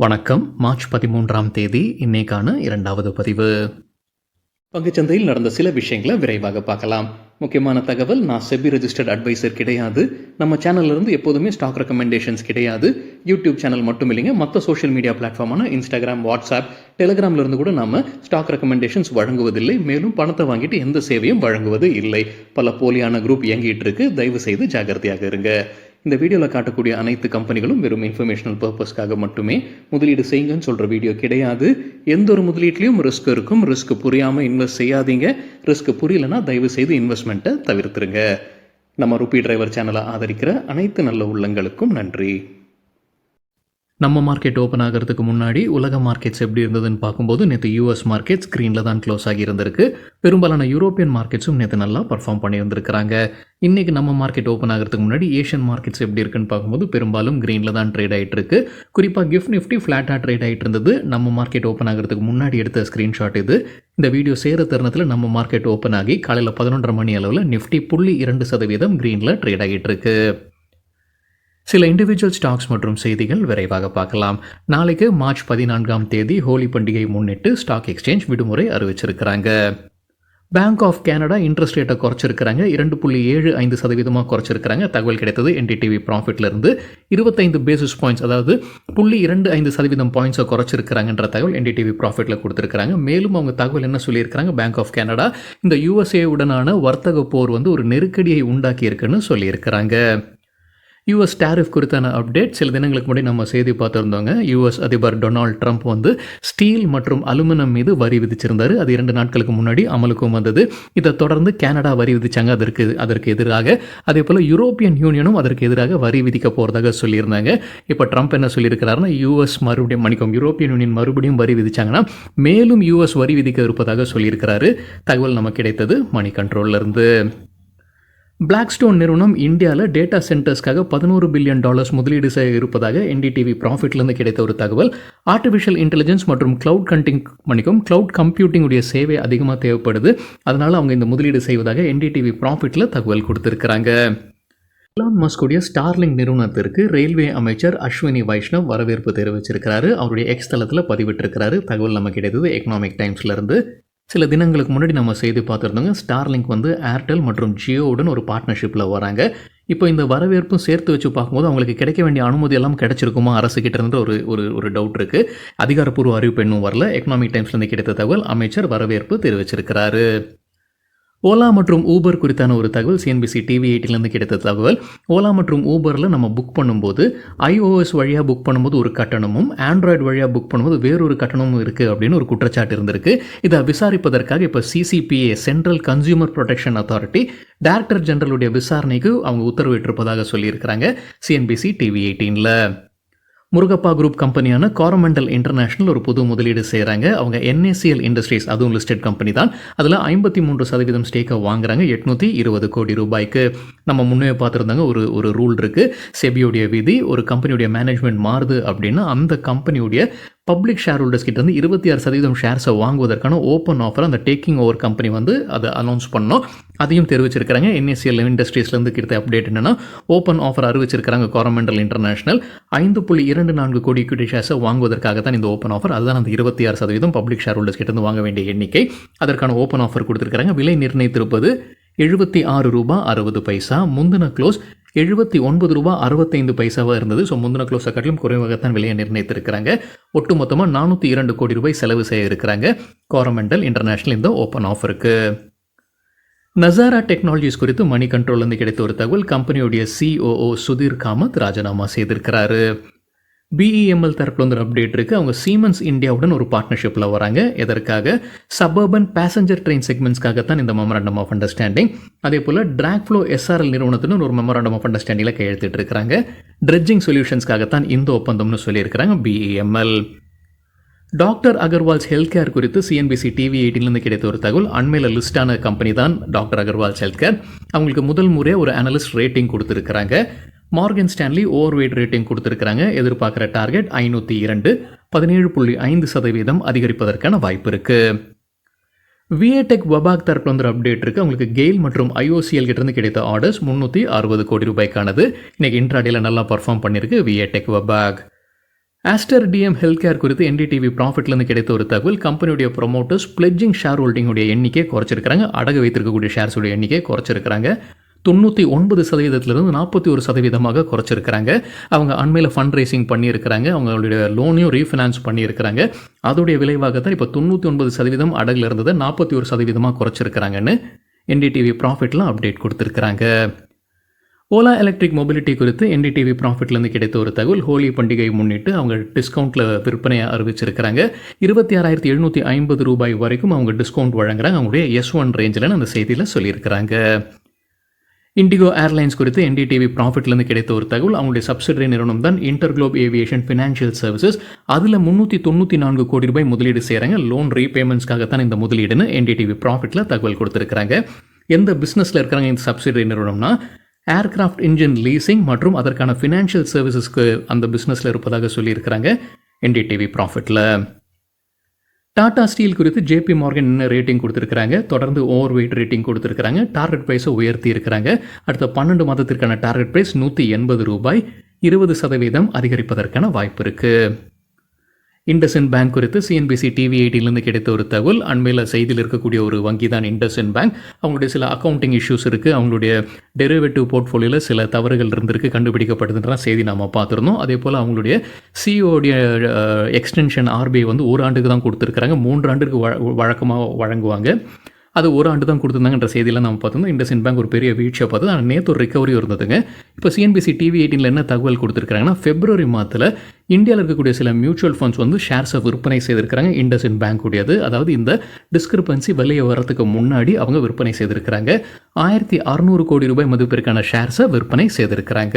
வணக்கம். மார்ச் 13ஆம் தேதி இன்னைக்கான இரண்டாவது பதிவு. பங்குச்சந்தையில் நடந்த சில விஷயங்களை விரைவாக பார்க்கலாம். முக்கியமான தகவல், நான் செபி ரெஜிஸ்டர்ட் அட்வைசர் கிடையாது. நம்ம சேனல்ல இருந்து எப்போதுமே ஸ்டாக் ரெக்கமெண்டேஷன்ஸ் கிடையாது. யூடியூப் சேனல் மட்டும் இல்லைங்க, மற்ற சோஷியல் மீடியா பிளாட்ஃபார்மான இன்ஸ்டாகிராம், வாட்ஸ்அப், டெலிகிராம்ல இருந்து கூட நம்ம ஸ்டாக் ரெக்கமெண்டேஷன்ஸ் வழங்குவதில்லை. மேலும் பணத்தை வாங்கிட்டு எந்த சேவையும் வழங்குவது இல்லை. பல போலியான குரூப் இயங்கிட்டு இருக்கு. தயவு செய்து ஜாகிரதையாக இருங்க. இந்த வீடியோவில் காட்டக்கூடிய அனைத்து கம்பெனிகளும் வெறும் இன்ஃபர்மேஷனல் பர்பஸ்க்காக மட்டுமே முதலீடு செய்யுங்கன்னு சொல்கிற வீடியோ கிடையாது. எந்த ஒரு முதலீட்லையும் ரிஸ்க் இருக்கும். ரிஸ்க் புரியாமல் இன்வெஸ்ட் செய்யாதீங்க. ரிஸ்க் புரியலன்னா தயவு செய்து இன்வெஸ்ட்மெண்ட்டை தவிர்த்துருங்க. நம்ம ருபி டிரைவர் சேனலை ஆதரிக்கிற அனைத்து நல்ல உள்ளங்களுக்கும் நன்றி. நம்ம மார்க்கெட் ஓப்பன் ஆகிறதுக்கு முன்னாடி உலக மார்க்கெட்ஸ் எப்படி இருந்ததுன்னு பார்க்கும்போது நேற்று யூஎஸ் மார்க்கெட்ஸ் ஸ்க்ரீனில் தான் க்ளோஸ் ஆகியிருந்திருக்கு. பெரும்பாலான யூரோப்பியன் மார்க்கெட்ஸும் நேற்று நல்லா பர்ஃபார்ம் பண்ணியிருந்திருக்கிறாங்க. இன்றைக்கி நம்ம மார்க்கெட் ஓப்பன் ஆகிறதுக்கு முன்னாடி ஏஷியன் மார்க்கெட்ஸ் எப்படி இருக்குன்னு பார்க்கும்போது பெரும்பாலும் க்ரீனில் தான் ட்ரேட் ஆகிட்டு இருக்கு. குறிப்பாக கிஃப்ட் நிஃப்டி ஃப்ளாட்டாக ட்ரேட் ஆகிட்டு இருந்தது. நம்ம மார்க்கெட் ஓப்பன் ஆகிறதுக்கு முன்னாடி எடுத்த ஸ்க்ரீன்ஷாட் இது. இந்த வீடியோ சேர தருணத்தில் நம்ம மார்க்கெட் ஓப்பன் ஆகி காலையில் 11:30 மணி அளவில் நிஃப்டி 0.2% க்ரீனில் ட்ரேட் ஆகிட்டு இருக்கு. சில இண்டிவிஜுவல் ஸ்டாக்ஸ் மற்றும் செய்திகள் விரைவாக பார்க்கலாம். நாளைக்கு மார்ச் 14ஆம் தேதி ஹோலி பண்டிகை முன்னிட்டு ஸ்டாக் எக்ஸ்சேஞ்ச் விடுமுறை அறிவிச்சிருக்கிறாங்க. பேங்க் ஆஃப் கனடா இன்ட்ரெஸ்ட் ரேட்டை குறைச்சிருக்கிறாங்க. 2.75% குறைச்சிருக்கிறாங்க. தகவல் கிடைத்தது என்டிடிவி ப்ராஃபிட்லேருந்து. 25 பேசிஸ் பாயிண்ட்ஸ், அதாவது 0.25% பாயிண்ட்ஸை குறைச்சிருக்கிறாங்கன்ற தகவல் என்டிடிவி ப்ராஃபிட்டில் கொடுத்துருக்காங்க. மேலும் அவங்க தகவல் என்ன சொல்லியிருக்கிறாங்க, பேங்க் ஆஃப் கனடா இந்த யூஎஸ்ஏ உடனான வர்த்தக போர் ஒரு நெருக்கடியை உண்டாக்கி இருக்குன்னு சொல்லியிருக்கிறாங்க. யூஎஸ் டேரிஃப் குறித்தான அப்டேட் சில தினங்களுக்கு முன்னாடி நம்ம செய்தி பார்த்துருந்தோங்க. யூஎஸ் அதிபர் டொனால்ட் ட்ரம்ப் ஸ்டீல் மற்றும் அலுமினியம் மீது வரி விதிச்சிருந்தார். அது 2 நாட்களுக்கு முன்னாடி அமலுக்கும் வந்தது. இதை தொடர்ந்து கனடா வரி விதிச்சாங்க அதற்கு எதிராக. அதே போல் யூரோப்பியன் யூனியனும் அதற்கு எதிராக வரி விதிக்க போகிறதாக சொல்லியிருந்தாங்க. இப்போ ட்ரம்ப் என்ன சொல்லியிருக்கிறாருன்னா, யூரோப்பியன் யூனியன் மறுபடியும் வரி விதிச்சாங்கன்னா மேலும் யூஎஸ் வரி விதிக்க இருப்பதாக சொல்லியிருக்கிறாரு. தகவல் நமக்கு கிடைத்தது மணி கண்ட்ரோல்லேருந்து. பிளாக்ஸ்டோன் நிறுவனம் இந்தியாவில் டேட்டா சென்டர்ஸ்க்காக $11 பில்லியன் முதலீடு செய்ய இருப்பதாக என்டிடிவி ப்ராஃபிட்லேருந்து கிடைத்த ஒரு தகவல். ஆர்டிஃபிஷியல் இன்டெலிஜென்ஸ் மற்றும் கிளவுட் கம்ப்யூட்டிங் உடைய சேவை அதிகமாக தேவைப்படுது. அதனால் அவங்க இந்த முதலீடு செய்வதாக என்டிடிவி ப்ராஃபிட்டில் தகவல் கொடுத்துருக்குறாங்க. எலான் மஸ்க் உடைய ஸ்டார்லிங்க் நிறுவனத்திற்கு ரயில்வே அமைச்சர் அஸ்வினி வைஷ்ணவ் வரவேற்பு தெரிவிச்சிருக்கிறாரு. அவருடைய எக்ஸ் தளத்தில் பதிவிட்டிருக்கிறாரு. தகவல் நமக்கு கிடைத்தது எக்கனாமிக் டைம்ஸ்லேருந்து. சில தினங்களுக்கு முன்னாடி நம்ம செய்தி பார்த்துருந்தோங்க. ஸ்டார்லிங்க் ஏர்டெல் மற்றும் ஜியோவுடன் ஒரு பார்ட்னர்ஷிப்பில் வராங்க. இப்போ இந்த வரவேற்பும் சேர்த்து வச்சு பார்க்கும்போது அவங்களுக்கு கிடைக்க வேண்டிய அனுமதி எல்லாம் கிடைச்சிருக்குமா அரசுக்கிட்ட இருந்து ஒரு டவுட் இருக்குது. அதிகாரப்பூர்வ அறிவிப்பு இன்னும் வரல. எக்கனாமிக் டைம்ஸ்லேருந்து கிடைத்த தகவல், அமைச்சர் வரவேற்பு தெரிவிச்சிருக்கிறாரு. ஓலா மற்றும் ஊபர் குறித்தான ஒரு தகவல் சிஎன்பிசி டிவி 8லேருந்து கிடைத்த தகவல். ஓலா மற்றும் ஊபரில் நம்ம புக் பண்ணும்போது iOS வழியாக புக் பண்ணும்போது ஒரு கட்டணமும், ஆண்ட்ராய்டு வழியாக புக் பண்ணும்போது வேறொரு கட்டணமும் இருக்குது அப்படின்னு ஒரு குற்றச்சாட்டு இருந்திருக்கு. இதை விசாரிப்பதற்காக இப்போ CCPA, central consumer protection authority, director ஜெனரலுடைய விசாரணைக்கு அவங்க உத்தரவிட்டிருப்பதாக சொல்லியிருக்கிறாங்க சிஎன்பிசி டிவி 18ல். முருகப்பா குரூப் கம்பெனியான காரமண்டல் இன்டர்நேஷனல் ஒரு புது முதலீடு செய்கிறாங்க. அவங்க NACL இண்டஸ்ட்ரீஸ், அதுவும் லிஸ்டட் கம்பெனி தான். அதில் 53% ஸ்டேக்கை வாங்குறாங்க 820 கோடி ரூபாய்க்கு. நம்ம முன்னே பார்த்துருந்தாங்க ஒரு ரூல் இருக்குது. செபியோடைய விதி, ஒரு கம்பெனியுடைய மேனேஜ்மெண்ட் மாறுது அப்படின்னா அந்த கம்பெனியுடைய பப்ளிக் ஷேர் ஹோல்டர்ஸ் கிட்ட 26% ஷேர்ஸை வாங்குவதற்கான ஓப்பன் ஆஃபர் அந்த டேக்கிங் ஓவர் கம்பெனி அதை அனௌன்ஸ் பண்ணோம். அதையும் தெரிவிச்சிருக்கிறாங்க. NACL இண்டஸ்ட்ரீஸ்லேருந்து கிடைத்த அப்டேட் என்னென்னா, ஓப்பன் ஆஃபர் அறிவிச்சிருக்கிறாங்க காரமண்டல் இன்டர்நேஷனல். 5.24 கோடி ஈக்விட்டி ஷேர்ஸை வாங்குவதற்காக தான் இந்த ஓப்பன் ஆஃபர். அதுதான் அந்த 26% பப்ளிக் ஷேர் ஹோல்டர்ஸ் கிட்ட வாங்க வேண்டிய எண்ணிக்கை. அதற்கான ஓப்பன் ஆஃபர் கொடுத்துருக்காங்க. விலை நிர்ணயித்திருப்பது ₹76.60. முந்தின க்ளோஸ் ₹79.65 இருந்தது. ஸோ முந்தின க்ளோஸை காட்டிலும் குறைவாகத்தான் விலையை நிர்ணயித்திருக்கிறாங்க. ஒட்டுமொத்தமாக ₹402 கோடி செலவு செய்ய இருக்கிறாங்க காரமண்டல் இன்டர்நேஷனல் இந்த ஓப்பன் ஆஃபருக்கு. நசாரா டெக்னாலஜிஸ் குறித்து மணி கண்ட்ரோல்லேருந்து கிடைத்த ஒரு தகவல். கம்பெனியுடைய COO சுதீர் காமத் ராஜினாமா செய்திருக்கிறாரு. BEML தரப்புல ஒரு அப்டேட் இருக்குது. அவங்க சீமென்ஸ் இந்தியாவுடன் ஒரு பார்ட்னர்ஷிப்பில் வராங்க. எதற்காக? சபர்பன் பேசஞ்சர் ட்ரெயின் செக்மெண்ட்ஸ்க்காகத்தான் இந்த மெமரண்டம் ஆஃப் அண்டர்ஸ்டாண்டிங். அதே போல் டிராக்ஃப்ளோ SRL நிறுவனத்துடன் ஒரு மெமரண்டம் ஆஃப் அண்டர்ஸ்டாண்டிங்கில் கையெழுத்திட்டு இருக்கிறாங்க. ட்ரெட்ஜிங் சொல்யூஷன்ஸ்க்காகத்தான் இந்த ஒப்பந்தம்னு சொல்லியிருக்கிறாங்க BEML. Doctor Agarwal's health care குறித்து சிஎன்பிசி டிவி 18லேருந்து கிடைத்த ஒரு தகவல். அண்மையில் லிஸ்டான கம்பெனி தான் டாக்டர் அகர்வால்ஸ் ஹெல்த் கேர். அவங்களுக்கு முதல் முறையாக ஒரு அனலிஸ்ட் ரேட்டிங் கொடுத்துருக்குறாங்க. மார்கன் ஸ்டான்லி ஓவர்வெயிட் ரேட்டிங் கொடுத்துருக்காங்க. எதிர்பார்க்குற டார்கெட் 502, 17.5% அதிகரிப்பதற்கான வாய்ப்பு இருக்குது. விஏடெக் வபாக் தரப்புல அப்டேட் இருக்குது. அவங்களுக்கு கெயில் மற்றும் IOCL கிட்டேருந்து கிடைத்த ஆர்டர்ஸ் 360 கோடி ரூபாய்க்கானது. இன்றைக்கி இன்ட்ராடேல நல்லா பர்ஃபார்ம் பண்ணியிருக்கு விஏடெக் வபாக். ஆஸ்டர் டிஎம் ஹெல்த் கேர் குறித்து என்டிடிவி ப்ராஃபிட்லேருந்து கிடைத்த ஒரு தகவல், கம்பெனியுடைய ப்ரொமோட்டர்ஸ் பிளெட்ஜிங் ஷேர் ஹோல்டிங்குடைய எண்ணிக்கை குறைச்சிருக்காங்க. அடகு வைத்திருக்கக்கூடிய ஷேர்ஸுடைய எண்ணிக்கை குறைச்சிருக்காங்க. 99% 41% குறைச்சிருக்கிறாங்க. அவங்க அண்மையில் ஃபண்ட் ரைசிங் பண்ணியிருக்கிறாங்க. அவங்களுடைய லோனையும் ரீஃபினான்ஸ் பண்ணியிருக்கிறாங்க. அதோடைய விளைவாக தான் இப்போ 99% அடகுல இருந்ததை 41% குறைச்சிருக்கிறாங்கன்னு என்டிடிவி ப்ராஃபிட்டில் அப்டேட் கொடுத்துருக்குறாங்க. ஓலா எலக்ட்ரிக் மொபிலிட்டி குறித்து என்டிடிவி ப்ராஃபிட்லேருந்து கிடைத்த ஒரு தகவல், ஹோலி பண்டிகையை முன்னிட்டு அவங்க டிஸ்கவுண்ட்டில் விற்பனையை அறிவிச்சிருக்கிறாங்க. 26,750 ரூபாய் வரைக்கும் அவங்க டிஸ்கவுண்ட் வழங்குறாங்க. அவங்களுடைய S1 ரேஞ்சில் அந்த செய்தியில் சொல்லியிருக்கிறாங்க. இண்டிகோ ஏர்லைன்ஸ் குறித்து என்டிடிவி ப்ராஃபிட்லேருந்து கிடைத்த ஒரு தகவல், அவங்களுடைய சப்சிடரி நிறுவனம் தான் இன்டர்குளோப் ஏவியேஷன் ஃபினான்ஷியல் சர்வீசஸ். அதில் 394 கோடி ரூபாய் முதலீடு செய்கிறாங்க. லோன் ரீபேமெண்ட்ஸ்க்காகத்தான் இந்த முதலீடுன்னு என்டிடிவி ப்ராஃபிட்டில் தகவல் கொடுத்துருக்காங்க. எந்த பிஸ்னஸில் இருக்கிறாங்க இந்த சப்சிடரி நிறுவனம்னா, ஏர்கிராஃப்ட் இன்ஜின் லீசிங் மற்றும் அதற்கான ஃபினான்ஷியல் சர்வீசஸ்க்கு அந்த பிஸ்னஸில் இருப்பதாக சொல்லியிருக்கிறாங்க என்டிடிவி ப்ராஃபிட்டில். டாடா ஸ்டீல் குறித்து ஜேபி மார்கன் என்ன ரேட்டிங் கொடுத்துருக்காங்க, தொடர்ந்து ஓவர் வெயிட் ரேட்டிங் கொடுத்துருக்காங்க. டார்கெட் ப்ரைஸை உயர்த்தி இருக்கிறாங்க. அடுத்த 12 மாதத்திற்கான டார்கெட் ப்ரைஸ் 180 ரூபாய், 20% அதிகரிப்பதற்கான வாய்ப்பு இருக்குது. இண்டஸ்இண்ட் பேங்க் குறித்து சிஎன்பிசி டிவி 18 கிடைத்த ஒரு தகவல், அண்மையில் செய்தியில் இருக்கக்கூடிய ஒரு வங்கி தான் இண்டஸ்இண்ட் பேங்க். அவங்களுடைய சில அக்கௌண்டிங் இஷ்யூஸ் இருக்குது. அவங்களுடைய டெரிவேட்டிவ் போர்ட்ஃபோலியோவில் சில தவறுகள் இருந்திருக்கு, கண்டுபிடிக்கப்படுதுன்ற செய்தி நாம் பார்த்துருந்தோம். அதே போல் அவங்களுடைய சிஓடைய எக்ஸ்டென்ஷன் ஆர்பிஐ வந்து 1 ஆண்டுக்கு தான் கொடுத்துருக்குறாங்க. 3 ஆண்டுக்கு வழக்கமாக வழங்குவாங்க. அது 1 ஆண்டு தான் கொடுத்துருந்தாங்கன்ற செய்தியில் நம்ம பார்த்தோம்னா இண்டஸ்இண்ட் பேங்க் ஒரு பெரிய வீழ்ச்சியை பார்த்து, ஆனால் நேற்று ஒரு ரிகவரி இருந்ததுங்க. இப்போ சிஎன்பிசி டிவி 18 என்ன தகவல் கொடுத்துருக்காங்கன்னா, பிப்ரவரி மாதத்தில் இந்தியாவில் இருக்கக்கூடிய சில மியூச்சுவல் ஃபண்ட்ஸ் வந்து ஷேர்ஸை விற்பனை செய்திருக்கிறாங்க இண்டஸ்இண்ட் பேங்க் உடையது. அதாவது இந்த டிஸ்கிரிபன்சி வெளியே வரதுக்கு முன்னாடி அவங்க விற்பனை செய்திருக்கிறாங்க. 1600 கோடி ரூபாய் மதிப்பிற்கான ஷேர்ஸை விற்பனை செய்திருக்கிறாங்க.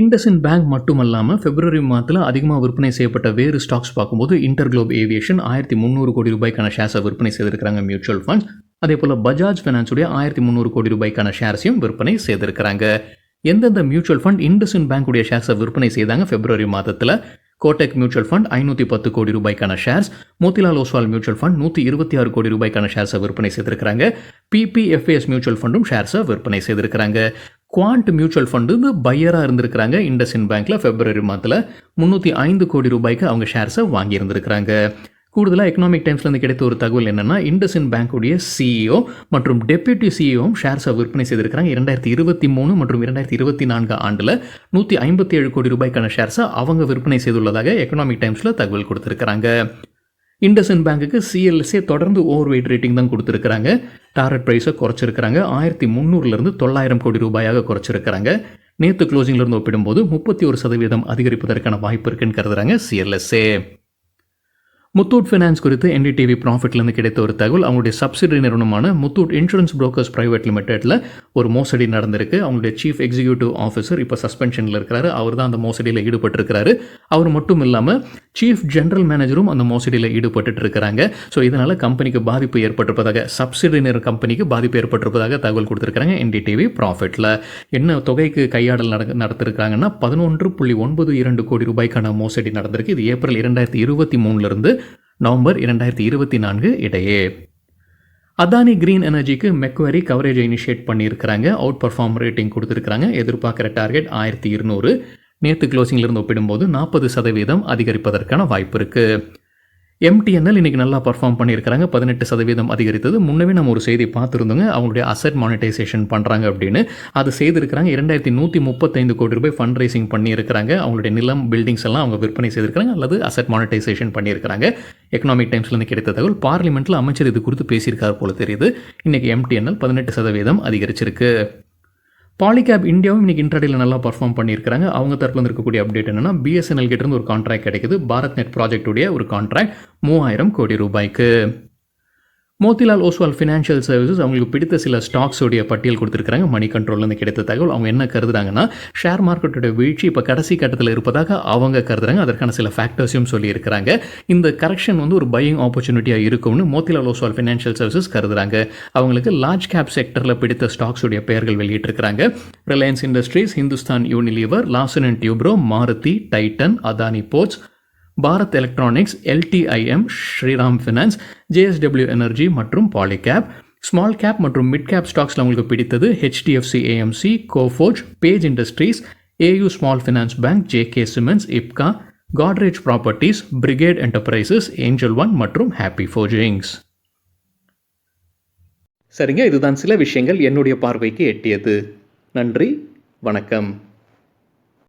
இண்டஸ்இண்ட் பேங்க் மட்டுமல்லாமல் பிப்ரவரி மாதத்தில் அதிகமாக விற்பனை செய்யப்பட்ட வேறு ஸ்டாக்ஸ் பார்க்கும்போது இன்டர்குளோப் ஏவியேஷன் 1300 கோடி ரூபாய்க்கான ஷேர்ஸை விற்பனை செய்திருக்கிறாங்க மியூச்சுவல் ஃபண்ட்ஸ். அதே போல் பஜாஜ் ஃபைனான்ஸுடைய 1300 கோடி ரூபாய்க்கான ஷேர்ஸையும் விற்பனை செய்திருக்கிறாங்க. எந்தெந்த மியூச்சுவல் ஃபண்ட் இண்டஸ்இண்ட் பேங்குடைய ஷேர்ஸை விற்பனை செய்தாங்க பிப்ரவரி மாதத்தில்? கோட்டக் மியூச்சுவல் ஃபண்ட் 510 கோடி ரூபாய்க்கான shares, Motilal Oswal mutual fund 126 கோடி ரூபாய்க்கான ஷேர்ஸை விற்பனை செய்திருக்கிறாங்க. பிபிஎஃப்ஏஎஸ் மியூச்சுவல் ஃபண்டும் ஷேர்ஸை விற்பனை செய்திருக்கிறாங்க. குவாண்ட் மியூச்சுவல் ஃபண்டு பையராக இருந்திருக்கிறாங்க இண்டஸ்இண்ட் பேங்க்கில் பிப்ரவரி மாதத்தில் 305 கோடி ரூபாய்க்கு அவங்க ஷேர்ஸை வாங்கியிருந்திருக்கிறாங்க. கூடுதலாக எக்கனாமிக் டைம்ஸ்லேருந்து கிடைத்த ஒரு தகவல் என்னென்னா, இண்டஸ்இண்ட் பேங்குடைய சிஇஓ மற்றும் டெப்யூட்டி சிஇஓவும் ஷேர்ஸை விற்பனை செய்திருக்கிறாங்க. 2023 மற்றும் 2024 ஆண்டில் 157 கோடி ரூபாய்க்கான ஷேர்ஸை அவங்க விற்பனை செய்துள்ளதாக எக்கனாமிக் டைம்ஸில் தகவல் கொடுத்துருக்கிறாங்க. இண்டஸ்இண்ட் பேங்குக்கு சிஎல்எஸ்ஏ தொடர்ந்து ஓவர் வெயிட் ரேட்டிங் தான் கொடுத்துருக்காங்க. டார்கெட் ப்ரைஸை குறைச்சிருக்கிறாங்க. 1300 900 கோடி ரூபாயாக குறைச்சிருக்கிறாங்க. நேற்று க்ளோசிங்லேருந்து ஒப்பிடும்போது 31% அதிகரிப்பதற்கான வாய்ப்பு இருக்குன்னு கருதுறாங்க சிஎல்எஸ்ஏ. முத்தூட் ஃபைனான்ஸ் குறித்து என்டிடிவி ப்ராஃபிட்லேருந்து கிடைத்த ஒரு தகவல், அவங்களுடைய சப்சிடரி நிறுவனமான முத்தூட் இன்சூரன்ஸ் புரோக்கர்ஸ் பிரைவேட் லிமிடெட்டில் ஒரு மோசடி நடந்திருக்கு. அவங்களுடைய சீஃப் எக்ஸிக்யூட்டிவ் ஆஃபீஸர் இப்போ சஸ்பென்ஷனில் இருக்கிறாரு. அவர் தான் அந்த மோசடியில் ஈடுபட்டிருக்கிறாரு. அவர் மட்டும் இல்லாமல் சீஃப் ஜெனரல் மேனேஜரும் அந்த மோசடியில் ஈடுபட்டு இருக்கிறாங்க. ஸோ இதனால் கம்பெனிக்கு பாதிப்பு ஏற்பட்டிருப்பதாக, சப்சிடரி கம்பெனிக்கு பாதிப்பு ஏற்பட்டிருப்பதாக தகவல் கொடுத்துருக்காங்க என்டிடிவி ப்ராஃபிட்டில். என்ன தொகைக்கு கையாடல் நடத்திருக்காங்கன்னா 11.92 கோடி ரூபாய்க்கான மோசடி நடந்திருக்கு. இது ஏப்ரல் 2023 நவம்பர் 2024 இடையே. அதானி கிரீன் எனர்ஜிக்கு மெக்வரி கவரேஜை இனிஷியேட் பண்ணியிருக்கிறாங்க. அவுட் பர்ஃபார்ம் ரேட்டிங் கொடுத்துருக்காங்க. எதிர்பார்க்குற டார்கெட் 1200. நேற்று க்ளோசிங்லேருந்து ஒப்பிடும்போது 40% அதிகரிப்பதற்கான வாய்ப்பு இருக்குது. எம்டிஎன்எல் இன்றைக்கி நல்லா பர்ஃபார்ம் பண்ணியிருக்கிறாங்க. 18% அதிகரித்தது. முன்னவே நம்ம ஒரு செய்தி பார்த்துருந்தோங்க, அவங்களுடைய அசெட் மானிட்டைசேஷன் பண்ணுறாங்க அப்படின்னு. அது செய்திருக்கிறாங்க. 2135 கோடி ரூபாய் ஃபண்ட் ரைசிங் பண்ணியிருக்கிறாங்க. அவங்களுடைய நிலம், பில்டிங்ஸ் எல்லாம் அவங்க விற்பனை செய்திருக்கிறாங்க அல்லது அசெட் மானிட்டைசேஷன் பண்ணியிருக்கிறாங்க. எக்கனாமிக் டைம்ஸ்லேருந்து கிடைத்த தகவல். பார்லிமெண்ட்டில் அமைச்சர் இது குறித்து பேசியிருக்கார் போல தெரியுது. இன்றைக்கி எம்டிஎன்எல் 18% அதிகரிச்சிருக்கு. பாலிகேப் இந்தியாவும் இன்றைக்கி இன்ட்ராடேயில் நல்லா பர்ஃபார்ம் பண்ணியிருக்கிறாங்க. அவங்க தரப்பில் இருக்கக்கூடிய அப்டேட் என்னென்னா, பிஎஸ்என்எல் கிட்டேருந்து ஒரு கான்ட்ராக்ட் கிடைக்குது. பாரத் நெட் ப்ராஜெக்டுடைய ஒரு கான்ட்ராக்ட் 3000 கோடி ரூபாய்க்கு. மோதிலால் ஓஸ்வால் ஃபினான்ஷியல் சர்வீசஸ் அவங்களுக்கு பிடித்த சில ஸ்டாக்ஸோடைய பட்டியல் கொடுத்துருக்காங்க. மணி கண்ட்ரோல்லேருந்து கிடைத்த தகவல். அவங்க என்ன கருதுறாங்கன்னா, ஷேர் மார்க்கெட்டோட வீழ்ச்சி இப்போ கடைசி கட்டத்தில் இருப்பதாக அவங்க கருதுறாங்க. அதற்கான சில ஃபேக்டர்ஸையும் சொல்லியிருக்கிறாங்க. இந்த கரெக்ஷன் வந்து ஒரு பையிங் ஆப்பர்ச்சுனிட்டியாக இருக்கும்னு மோதிலால் ஓஸ்வால் ஃபினான்ஷியல் சர்வீசஸ் கருதுறாங்க. அவங்களுக்கு லார்ஜ் கேப் செக்டரில் பிடித்த ஸ்டாக்ஸோடைய பெயர்கள் வெளியிட்டிருக்கிறாங்க. Reliance industries, Hindustan Unilever, Larsen and Toubro, Maruti, Titan, Adani ports, Bharat electronics, LTIM, Shriram finance, JSW energy மற்றும் பாலிகேப். ஸ்மால் கேப் மற்றும் மிட் கேப் ஸ்டாக்ஸில் உங்களுக்கு பிடித்தது HDFC AMC, Coforge, Page industries, AU small finance bank, JK cements, Ipca, Godrej properties, Brigade enterprises, Angel One மற்றும் happy forgings. சரிங்க, இதுதான் சில விஷயங்கள் என்னுடைய பார்வைக்கு எட்டியது. நன்றி, வணக்கம்.